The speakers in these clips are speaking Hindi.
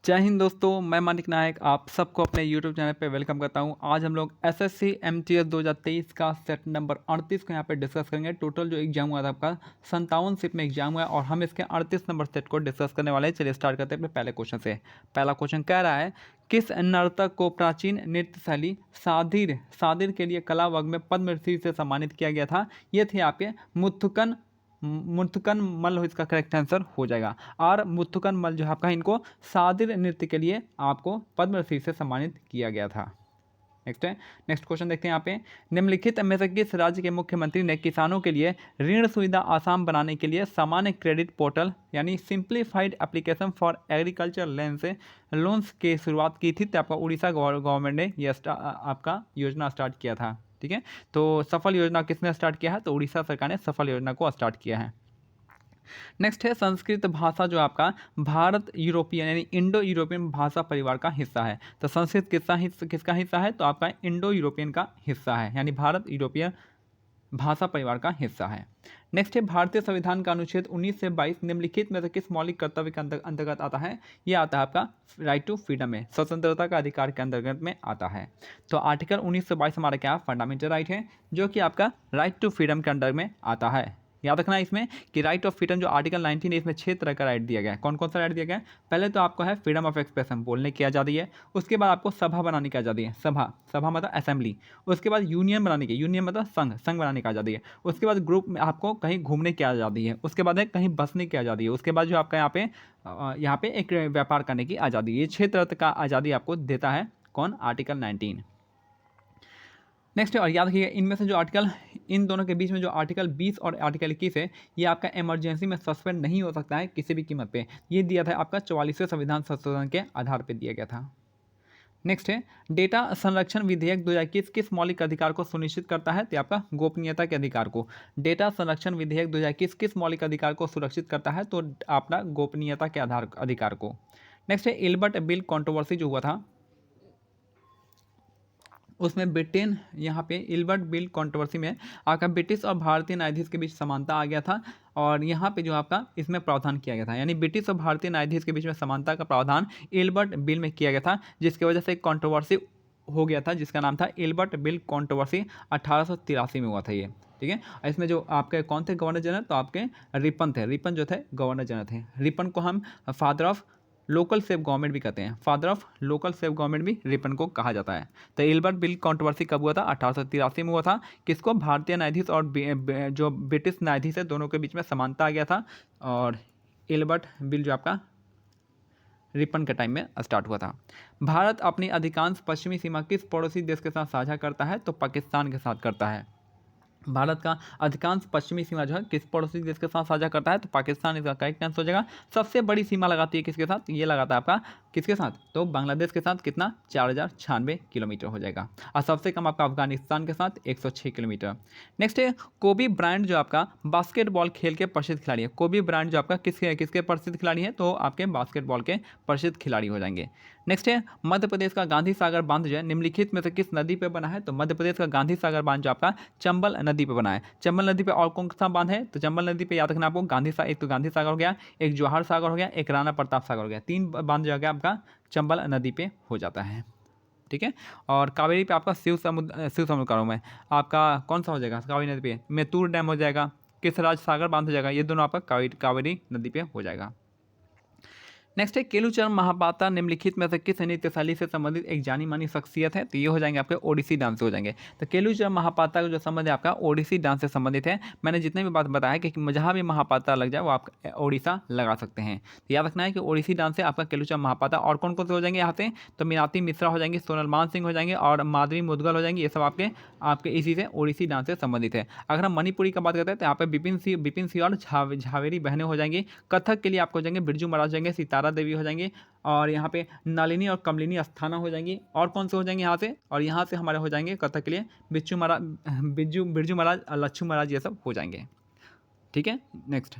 जय हिंद दोस्तों, मैं मानिक नायक आप सबको अपने यूट्यूब चैनल पे वेलकम करता हूं। आज हम लोग एसएससी एमटीएस 2023 का सेट नंबर 38 को यहां पे डिस्कस करेंगे। टोटल जो एग्जाम हुआ था आपका 57 शिफ्ट में एग्जाम हुआ है और हम इसके 38 नंबर सेट को डिस्कस करने वाले हैं। चलिए स्टार्ट करते हैं अपने पहले क्वेश्चन से। पहला क्वेश्चन कह रहा है, किस नर्तक को प्राचीन नृत्य शैली सादिर सादिर के लिए कला वर्ग में पद्मश्री से सम्मानित किया गया था? ये थे आपके मुथुकन मल्ल, इसका करेक्ट आंसर हो जाएगा। और मुथुकन मल्ल जो है आपका, इनको सादिर नृत्य के लिए आपको पद्मश्री से सम्मानित किया गया था। नेक्स्ट क्वेश्चन देखते हैं यहाँ पे, निम्नलिखित में से किस राज्य के मुख्यमंत्री ने किसानों के लिए ऋण सुविधा आसान बनाने के लिए सामान्य क्रेडिट पोर्टल यानी simplified application for agriculture loans की शुरुआत की थी? तो आपका उड़ीसा गवर्नमेंट ने यह आपका योजना स्टार्ट किया था। ठीक है, तो सफल योजना किसने स्टार्ट किया है? तो उड़ीसा सरकार ने सफल योजना को स्टार्ट किया है। नेक्स्ट है, संस्कृत भाषा जो आपका भारत यूरोपियन यानी इंडो यूरोपियन भाषा परिवार का हिस्सा है। तो संस्कृत किसका हिस्सा है? तो आपका इंडो यूरोपियन का हिस्सा है, यानी भारत यूरोपियन भाषा परिवार का हिस्सा है। नेक्स्ट है, भारतीय संविधान का अनुच्छेद 19 से 22 निम्नलिखित में से किस मौलिक कर्तव्य के अंतर्गत आता है? यह आता है आपका राइट टू फ्रीडम में, स्वतंत्रता का अधिकार के अंतर्गत में आता है। तो आर्टिकल 19 से 22 हमारा क्या फंडामेंटल राइट है, जो कि आपका राइट टू फ्रीडम के अंडर में आता है। याद रखना है इसमें कि राइट ऑफ फ्रीडम जो आर्टिकल 19 है, इसमें 6 तरह का राइट दिया गया है। कौन कौन सा राइट दिया गया है? पहले तो आपको है फ्रीडम ऑफ एक्सप्रेशन, बोलने की आज़ादी है। उसके बाद आपको सभा बनाने की आज़ादी है, सभा मतलब असेंबली। उसके बाद यूनियन बनाने की, यूनियन मतलब संघ बनाने की आज़ादी है। उसके बाद ग्रुप में आपको कहीं घूमने की आज़ादी है। उसके बाद है कहीं बसने की आज़ादी है। उसके बाद जो आपका यहाँ पे एक व्यापार करने की आज़ादी। ये 6 तरह का आज़ादी आपको देता है कौन? आर्टिकल 19। नेक्स्ट है, और याद रखिएगा इनमें से जो आर्टिकल, इन दोनों के बीच में जो आर्टिकल 20 और आर्टिकल 21 है, ये आपका इमरजेंसी में सस्पेंड नहीं हो सकता है किसी भी कीमत पे। ये दिया था आपका 44वें संविधान संशोधन के आधार पर दिया गया था। नेक्स्ट है, डेटा संरक्षण विधेयक 2021 किस मौलिक अधिकार को सुनिश्चित करता है? तो आपका गोपनीयता के अधिकार को। डेटा संरक्षण विधेयक 2021 किस मौलिक अधिकार को सुरक्षित करता है? तो आपका गोपनीयता के अधिकार को। नेक्स्ट है, इल्बर्ट बिल कंट्रोवर्सी जो हुआ था, उसमें ब्रिटेन यहाँ पे इल्बर्ट बिल कंट्रोवर्सी में आपका ब्रिटिश और भारतीय न्यायाधीश के बीच समानता आ गया था। और यहाँ पे जो आपका इसमें प्रावधान किया गया था, यानी ब्रिटिश और भारतीय न्यायाधीश के बीच में समानता का प्रावधान इल्बर्ट बिल में किया गया था, जिसकी वजह से एक कंट्रोवर्सी हो गया था जिसका नाम था इल्बर्ट बिल कंट्रोवर्सी। 1883 में हुआ था ये। ठीक है, इसमें जो आपके कौन थे गवर्नर जनरल? तो आपके रिपन थे। रिपन जो थे गवर्नर जनरल थे। रिपन को हम father of local self government भी कहते हैं। Father of local self government भी रिपन को कहा जाता है। तो इल्बर्ट बिल कंट्रोवर्सी कब हुआ था? 1883 में हुआ था। किसको? भारतीय न्यायाधीश और जो ब्रिटिश न्यायाधीश है, दोनों के बीच में समानता आ गया था। और इल्बर्ट बिल जो आपका रिपन के टाइम में स्टार्ट हुआ था। भारत अपनी अधिकांश पश्चिमी सीमा किस पड़ोसी देश के साथ साझा करता है? तो पाकिस्तान के साथ करता है। भारत का अधिकांश पश्चिमी सीमा जो है किस पड़ोसी देश के साथ साझा करता है? तो पाकिस्तान इसका करेक्ट आंसर हो जाएगा। सबसे बड़ी सीमा लगाती है किसके साथ? ये लगाता है आपका किसके साथ? तो बांग्लादेश के साथ। कितना? 4096 किलोमीटर हो जाएगा। और सबसे कम आपका अफगानिस्तान के साथ 106 किलोमीटर। नेक्स्ट है, कोबी ब्रायंट जो आपका बास्केटबॉल खेल के प्रसिद्ध खिलाड़ी है। कोबी ब्रायंट जो आपका किसके प्रसिद्ध खिलाड़ी है? तो आपके बास्केटबॉल के प्रसिद्ध खिलाड़ी हो जाएंगे। नेक्स्ट है, मध्य प्रदेश का गांधी सागर बांध जो है निम्नलिखित में से किस नदी पे बना है? तो मध्य प्रदेश का गांधी सागर बांध जो आपका चंबल नदी पे बना है। चंबल नदी पे और कौन सा बांध है? तो चंबल नदी पे याद रखना आपको एक तो गांधी सागर हो गया, एक जवाहर सागर हो गया, एक राणा प्रताप सागर हो गया। 3 बांध जो है आपका चंबल नदी पे हो जाता है। ठीक है, और कावेरी पे आपका शिव समुद्र कारों में आपका कौन सा हो जाएगा? कावेरी नदी पे मेतूर डैम हो जाएगा, किसराज सागर बांध हो जाएगा। ये दोनों आपका कावेरी नदी पे हो जाएगा। नेक्स्ट है, केलुचरण महापात्रा निम्नलिखित में से किस नृत्य शैली से संबंधित एक जानी मानी शख्सियत है? तो ये हो जाएंगे आपके ओडिसी डांस से हो जाएंगे। तो केलुचरण महापात्रा का जो संबंध है आपका ओडिसी डांस से संबंधित है। मैंने जितने भी बात बताया कि जहाँ भी महापात्रा लग जाए वो आप ओडिशा लगा सकते हैं। तो याद रखना है कि ओडिसी डांस से आपका केलुचरण महापात्रा। और कौन कौन से हो जाएंगे यहाँ से? तो मीनाती मिश्रा हो जाएंगे, सोनल मान सिंह हो जाएंगे और माधवी मुदगल हो जाएंगे। ये सब आपके आपके इसी से ओडिसी डांस से संबंधित है। अगर हम मणिपुरी का बात करते हैं तो यहाँ पे बिपिन सिंह और झावेरी बहनें हो जाएंगी। कथक के लिए आपको हो जाएंगे बिरजू महाराज हो जाएंगे, सितारा देवी हो जाएंगे, और यहाँ पे नलिनी और कमलिनी अस्थाना हो जाएंगी। और कौन से हो जाएंगे यहाँ से? और यहाँ से हमारे हो जाएंगे कथक के लिए बिरजू महाराज, लच्छू महाराज, ये सब हो जाएंगे। ठीक है, नेक्स्ट,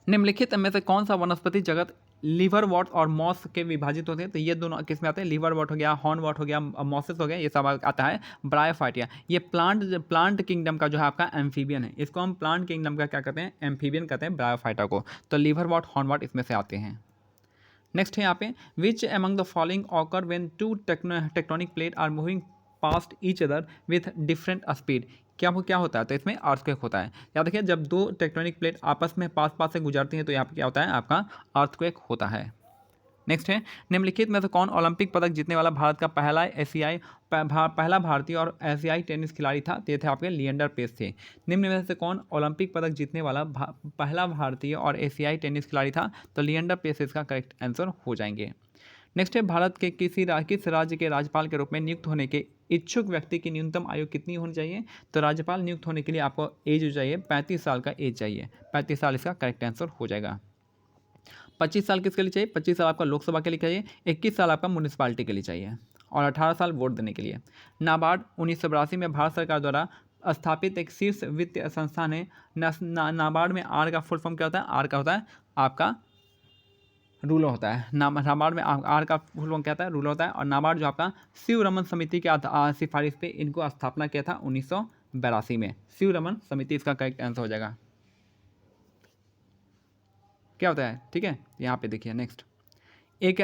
निम्नलिखित में से कौन सा वनस्पति जगत लिवरवॉट और मॉस के विभाजित होते हैं? तो ये दोनों किस में आते हैं? लिवरवॉट हो गया, हॉर्नवॉट हो गया, मॉसेस हो गया, ये सब आता है ब्रायोफाइटिया। ये प्लांट किंगडम का जो है आपका एम्फीबियन है। इसको हम प्लांट किंगडम का क्या कहते हैं? एम्फीबियन कहते हैं ब्रायोफाइटा को। तो लिवरवॉट, हॉर्नवॉट इसमें से आते हैं। नेक्स्ट है यहाँ पे which among the following occur when two tectonic plate are moving past each other with different speed. क्या होता है, तो इसमें अर्थक्वेक होता है। याद रखिए जब दो टेक्टोनिक प्लेट आपस में पास पास से गुजरती हैं तो यहाँ पे क्या होता है, आपका अर्थक्वेक होता है। नेक्स्ट है निम्नलिखित में से कौन ओलंपिक पदक जीतने वाला भारत का पहला भारतीय और एशियाई टेनिस खिलाड़ी था, तो ये थे आपके लिएंडर पेस थे। निम्न में से कौन ओलंपिक पदक जीतने वाला पहला भारतीय और एशियाई टेनिस खिलाड़ी था, तो लिएंडर पेस इसका करेक्ट आंसर हो जाएंगे। नेक्स्ट है भारत के किस राज्य के राज्यपाल के रूप में नियुक्त होने के इच्छुक व्यक्ति की न्यूनतम आयु कितनी होनी चाहिए, तो राज्यपाल नियुक्त होने के लिए आपको एज हो चाहिए 35 साल का एज चाहिए। 35 साल इसका करेक्ट आंसर हो जाएगा। 25 साल किसके लिए चाहिए, 25 साल आपका लोकसभा के लिए चाहिए, 21 साल आपका म्यूनिसपालिटी के लिए चाहिए और 18 साल वोट देने के लिए। नाबार्ड 1982 में भारत सरकार द्वारा स्थापित एक शीर्ष वित्तीय संस्थान है। नाबार्ड में आर का फुल फॉर्म क्या होता है, आर का होता है आपका रूलर होता है। नाबार्ड में आर का फुल फॉर्म क्या होता है, रूलर होता है। और नाबार्ड जो आपका शिव रमन समिति के सिफारिश पे इनको स्थापना किया था 1982 में। शिव रमन समिति इसका करेक्ट आंसर हो जाएगा। क्या होता है, ठीक है, यहाँ पे देखिए नेक्स्ट, एक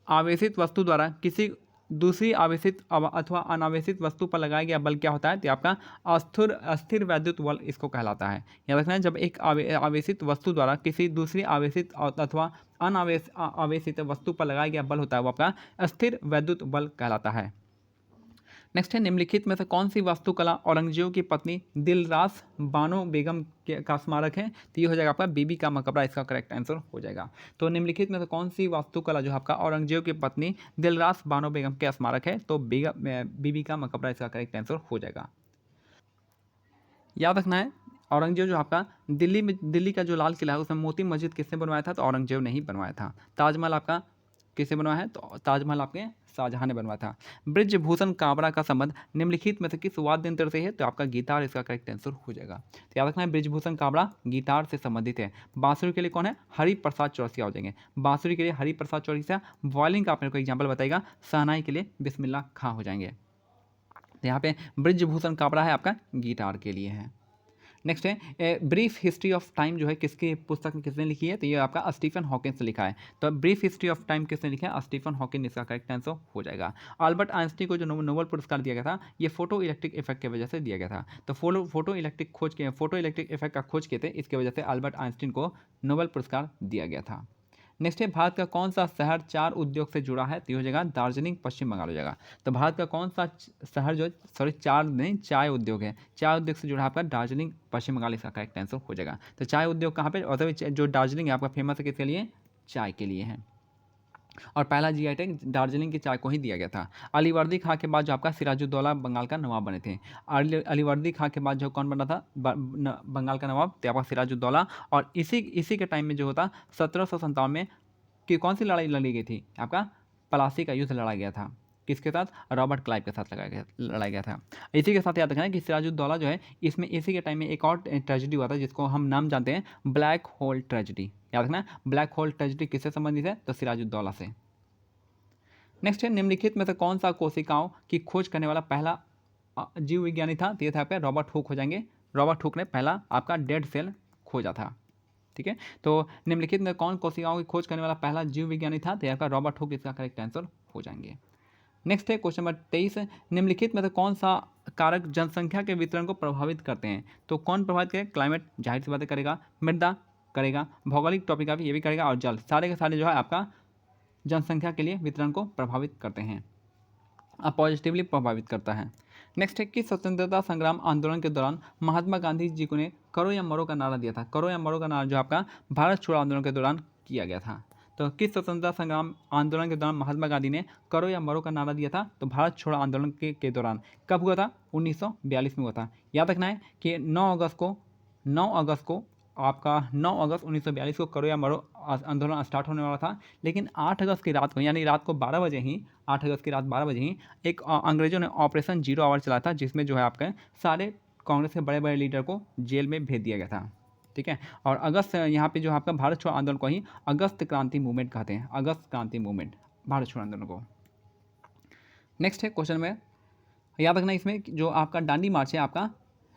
आवेशित वस्तु द्वारा किसी दूसरी आवेशित अथवा अनावेशित वस्तु पर लगाया गया बल क्या होता है, तो आपका अस्थिर वैद्युत बल इसको कहलाता है। याद रखना है जब एक आवेशित वस्तु द्वारा किसी दूसरी आवेशित अथवा आवेशित वस्तु पर लगाया गया बल होता है वो आपका अस्थिर वैद्युत बल कहलाता है। नेक्स्ट है निम्नलिखित में से कौन सी वास्तुकला औरंगजेब की पत्नी दिलरास बानो बेगम का स्मारक है, तो ये हो जाएगा आपका बीबी का मकबरा, इसका करेक्ट आंसर हो जाएगा। तो निम्नलिखित में से कौन सी वास्तुकला जो आपका औरंगजेब की पत्नी दिलरास बानो बेगम के स्मारक है, तो बीबी का मकबरा इसका करेक्ट आंसर हो जाएगा। याद रखना है औरंगजेब जो आपका दिल्ली का जो लाल किला है उसमें मोती मस्जिद किसने बनवाया था, तो औरंगजेब ने ही बनवाया था। ताजमहल आपका किसने बनवाया है, तो ताजमहल आपके शाहजहां ने बनवाया था। ब्रिजभूषण काबरा का संबंध निम्नलिखित में से किस वाद्य यंत्र से है, तो आपका गिटार इसका करेक्ट आंसर हो जाएगा। तो याद रखना है ब्रिजभूषण काबरा गिटार से संबंधित है। बांसुरी के लिए कौन है, हरिप्रसाद चौरसिया हो जाएंगे। बांसुरी के लिए हरिप्रसाद चौरसिया। वायलिन का आपने को एग्जाम्पल बताएगा, शहनाई के लिए बिस्मिल्लाह खां हो जाएंगे। तो यहाँ पे ब्रिजभूषण काबरा है आपका गिटार के लिए है। नेक्स्ट है ब्रीफ हिस्ट्री ऑफ टाइम जो है किसकी पुस्तक में किसने लिखी है, तो ये आपका स्टीफन हॉकिंस लिखा है। तो ब्रीफ हिस्ट्री ऑफ टाइम किसने लिखा है, स्टीफन हॉकिंस, इसका करेक्ट आंसर हो जाएगा। अल्बर्ट आइंस्टीन को जो नोबेल पुरस्कार दिया गया था ये फोटो इलेक्ट्रिक इफेक्ट की वजह से दिया गया था। तो फोटो इलेक्ट्रिक इफेक्ट का खोज किए थे, इसकी वजह से अल्बर्ट आइंस्टीन को नोबेल पुरस्कार दिया गया था। नेक्स्ट है भारत का कौन सा शहर चार उद्योग से जुड़ा है, तो ये हो जाएगा दार्जिलिंग पश्चिम बंगाल हो जाएगा। तो भारत का कौन सा शहर जो चार नहीं चाय उद्योग है, चाय उद्योग से जुड़ा आपका दार्जिलिंग पश्चिम बंगाल, इसका करेक्ट आंसर हो जाएगा। तो चाय उद्योग कहाँ पे, और जो दार्जिलिंग है आपका फेमस है किसके लिए, चाय के लिए है। और पहला जीआई टैग दार्जिलिंग की चाय को ही दिया गया था। अलीवर्दी खां के बाद जो आपका सिराजुद्दौला बंगाल का नवाब बने थे। अलीवर्दी खां के बाद जो कौन बना था बंगाल का नवाब, तो आपका सिराजुद्दौला। और इसी के टाइम में जो होता 1757 में कि कौन सी लड़ाई लड़ी गई थी, आपका प्लासी का युद्ध लड़ा गया था। किसके साथ, रॉबर्ट क्लाइव के साथ लड़ाया गया था। इसी के साथ याद रखना है कि सिराजुद्दौला जो है इसमें इसी के टाइम में एक और ट्रेजिडी हुआ था जिसको हम नाम जानते हैं ब्लैक होल ट्रेजिडी। याद रखना ब्लैक होल ट्रेजिडी किससे संबंधित है, तो सिराजुद्दौला से। नेक्स्ट है निम्नलिखित में से कौन सा कोशिकाओं की खोज करने वाला पहला जीव विज्ञानी था, तो ये था आपका रॉबर्ट हुक हो जाएंगे। रॉबर्ट हुक ने पहला आपका डेड सेल खोजा था। ठीक है, तो निम्नलिखित में कौन कोशिकाओं की खोज करने वाला पहला जीव विज्ञानी था, तो आपका रॉबर्ट हुक इसका करेक्ट आंसर हो जाएंगे। नेक्स्ट है क्वेश्चन नंबर 23, निम्नलिखित में से कौन सा कारक जनसंख्या के वितरण को प्रभावित करते हैं, तो कौन प्रभावित करेगा, क्लाइमेट जाहिर सी बातें करेगा, मृदा करेगा, भौगोलिक टॉपिक का भी ये भी करेगा, और जल, सारे के सारे जो है आपका जनसंख्या के लिए वितरण को प्रभावित करते हैं, पॉजिटिवली प्रभावित करता है। नेक्स्ट है कि स्वतंत्रता संग्राम आंदोलन के दौरान महात्मा गांधी जी को ने करो या मरो का नारा दिया था। करो या मरो का नारा जो आपका भारत छोड़ो आंदोलन के दौरान किया गया था। तो किस स्वतंत्रता संग्राम आंदोलन के दौरान महात्मा गांधी ने करो या मरो का नारा दिया था, तो भारत छोड़ो आंदोलन के दौरान कब हुआ था, 1942 में हुआ था। याद रखना है कि 9 अगस्त को आपका 9 अगस्त 1942 को करो या मरो आंदोलन स्टार्ट होने वाला था, लेकिन 8 अगस्त की रात को, यानी रात को 12 बजे ही, 8 अगस्त की रात 12 बजे ही एक अंग्रेजों ने ऑपरेशन जीरो आवर चलाया था, जिसमें जो है आपके सारे कांग्रेस के बड़े बड़े लीडर को जेल में भेज दिया गया था। ठीक है, और अगस्त यहाँ पे जो आपका भारत छोड़ो आंदोलन को ही अगस्त क्रांति मूवमेंट कहते हैं, अगस्त क्रांति मूवमेंट, भारत छोड़ो आंदोलन को। नेक्स्ट है क्वेश्चन में याद रखना इसमें जो आपका दांडी मार्च है, आपका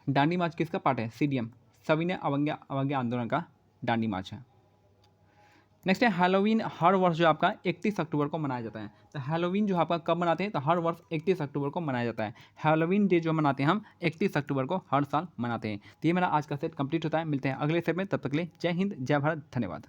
दांडी मार्च किसका पार्ट है, सीडीएम सविनय अवज्ञा आंदोलन का दांडी मार्च है। नेक्स्ट है हैलोवीन, हर वर्ष जो आपका 31 अक्टूबर को मनाया जाता है। तो हैलोवीन जो आपका कब मनाते हैं, तो हर वर्ष 31 अक्टूबर को मनाया जाता है। हैलोवीन डे जो मनाते हैं हम 31 अक्टूबर को हर साल मनाते हैं। तो ये मेरा आज का सेट कंप्लीट होता है। मिलते हैं अगले सेट में, तब तक के लिए जय हिंद, जय भारत, धन्यवाद।